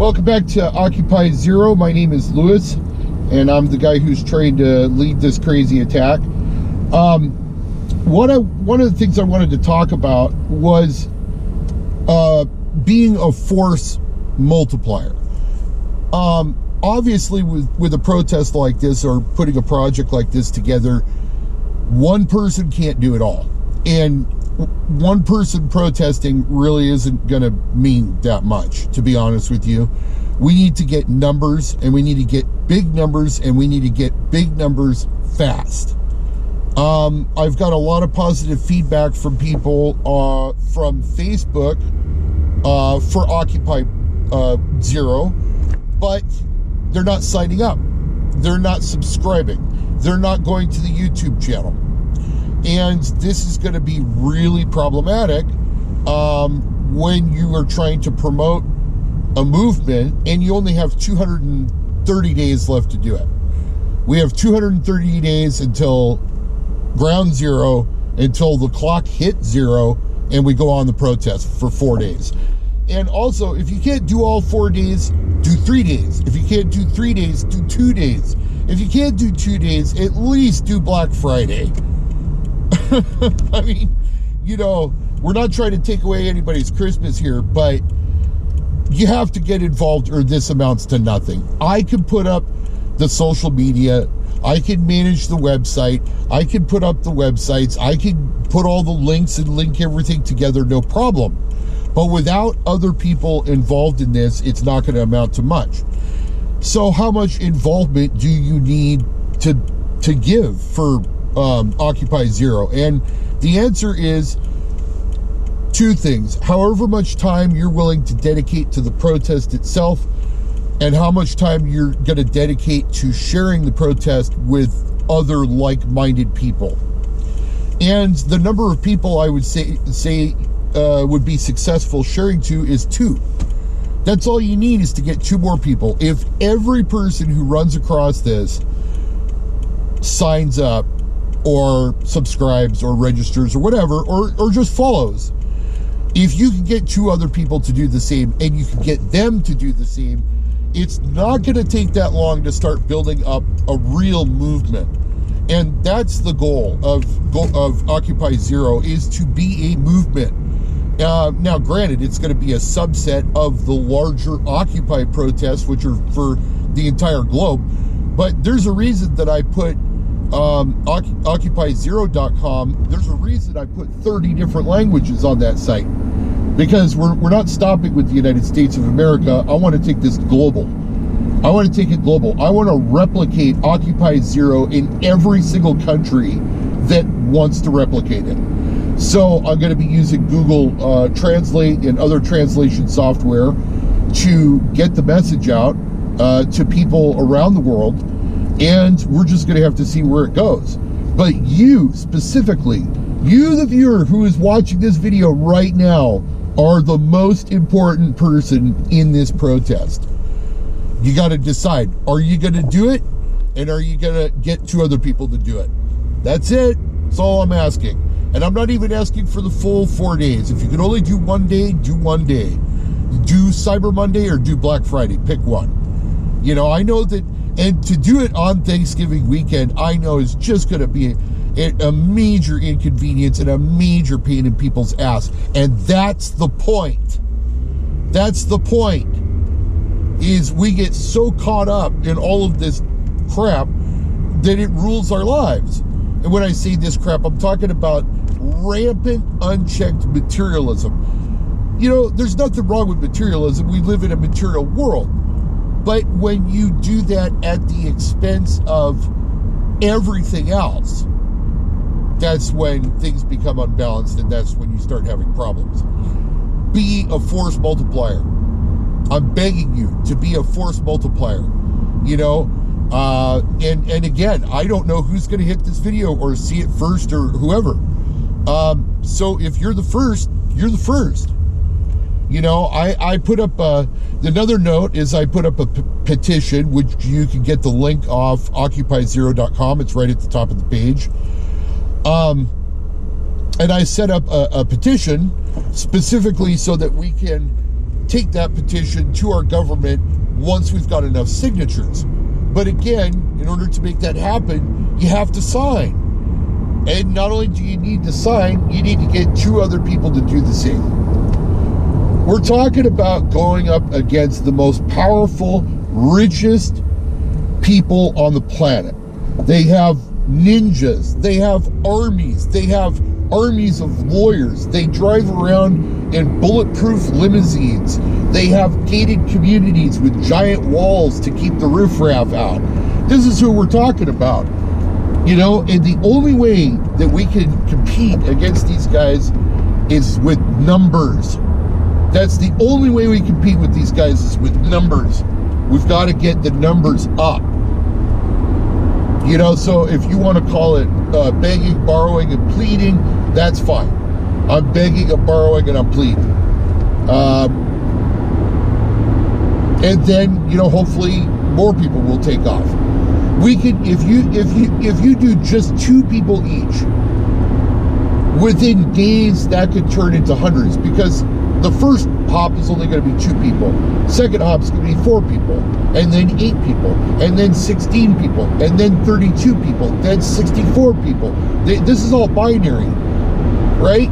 Welcome back to Occupy Zero. My name is Lewis, and I'm the guy who's trying to lead this crazy attack. One of the things I wanted to talk about was being a force multiplier. Obviously, with a protest like this or putting a project like this together, one person can't do it all. And one person protesting really isn't going to mean that much, to be honest with you. We need to get numbers, and we need to get big numbers, and we need to get big numbers fast. I've got a lot of positive feedback from people from Facebook for Occupy Zero, but they're not signing up. They're not subscribing. They're not going to the YouTube channel. And this is going to be really problematic when you are trying to promote a movement and you only have 230 days left to do it. We have 230 days until ground zero, until the clock hits zero, and we go on the protest for 4 days. And also, if you can't do all 4 days, do 3 days. If you can't do 3 days, do 2 days. If you can't do 2 days, at least do Black Friday. I mean, you know, we're not trying to take away anybody's Christmas here, but you have to get involved or this amounts to nothing. I can put up the social media. I can manage the website. I can put up the websites. I can put all the links and link everything together, no problem. But without other people involved in this, it's not going to amount to much. So how much involvement do you need to give for Occupy Zero? And the answer is two things. However much time you're willing to dedicate to the protest itself, and how much time you're going to dedicate to sharing the protest with other like-minded people. And the number of people I would say would be successful sharing to is 2. That's all you need, is to get 2 more people. If every person who runs across this signs up or subscribes or registers or whatever, or just follows, if you can get 2 other people to do the same and you can get them to do the same, it's not going to take that long to start building up a real movement. And that's the goal of Occupy Zero, is to be a movement. Now, granted, it's going to be a subset of the larger Occupy protests, which are for the entire globe. But there's a reason that I put OccupyZero.com. There's a reason I put 30 different languages on that site. Because we're not stopping with the United States of America. I want to take this global. I want to take it global. I want to replicate Occupy Zero in every single country that wants to replicate it. So I'm going to be using Google Translate and other translation software to get the message out to people around the world. And we're just going to have to see where it goes. But you specifically, you the viewer who is watching this video right now, are the most important person in this protest. You got to decide, are you going to do it? And are you going to get 2 other people to do it? That's it. That's all I'm asking. And I'm not even asking for the full 4 days. If you can only do 1 day, do 1 day. Do Cyber Monday or do Black Friday. Pick one. You know, I know that, and to do it on Thanksgiving weekend, I know is just going to be a major inconvenience and a major pain in people's ass. And that's the point. That's the point. Is we get so caught up in all of this crap that it rules our lives. And when I say this crap, I'm talking about rampant, unchecked materialism. You know, there's nothing wrong with materialism. We live in a material world. But when you do that at the expense of everything else, that's when things become unbalanced, and that's when you start having problems. Be a force multiplier. I'm begging you to be a force multiplier. You know, and again, I don't know who's going to hit this video or see it first or whoever. So if you're the first, you're the first. You know, I put up another note is I put up a petition, which you can get the link off occupyzero.com. It's right at the top of the page. And I set up a petition specifically so that we can take that petition to our government once we've got enough signatures. But again, in order to make that happen, you have to sign. And not only do you need to sign, you need to get 2 other people to do the same. We're talking about going up against the most powerful, richest people on the planet. They have ninjas, they have armies of lawyers, they drive around in bulletproof limousines, they have gated communities with giant walls to keep the riffraff out. This is who we're talking about, you know. And the only way that we can compete against these guys is with numbers. That's the only way we compete with these guys, is with numbers. We've got to get the numbers up. You know, so if you want to call it begging, borrowing, and pleading, that's fine. I'm begging, I'm borrowing, and I'm pleading. And then, you know, hopefully more people will take off. We could, if you do just 2 people each, within days that could turn into hundreds, because the first hop is only going to be 2 people. Second hop is going to be 4 people, and then 8 people, and then 16 people, and then 32 people, then 64 people. This is all binary, right?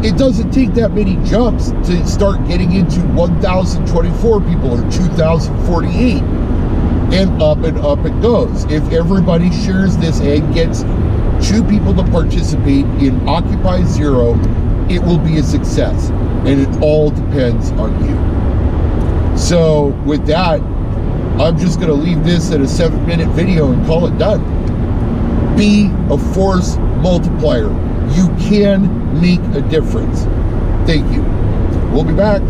It doesn't take that many jumps to start getting into 1,024 people or 2,048, and up it goes. If everybody shares this and gets 2 people to participate in Occupy Zero, it will be a success, and it all depends on you. So with that, I'm just going to leave this at a 7-minute video and call it done. Be a force multiplier. You can make a difference. Thank you. We'll be back.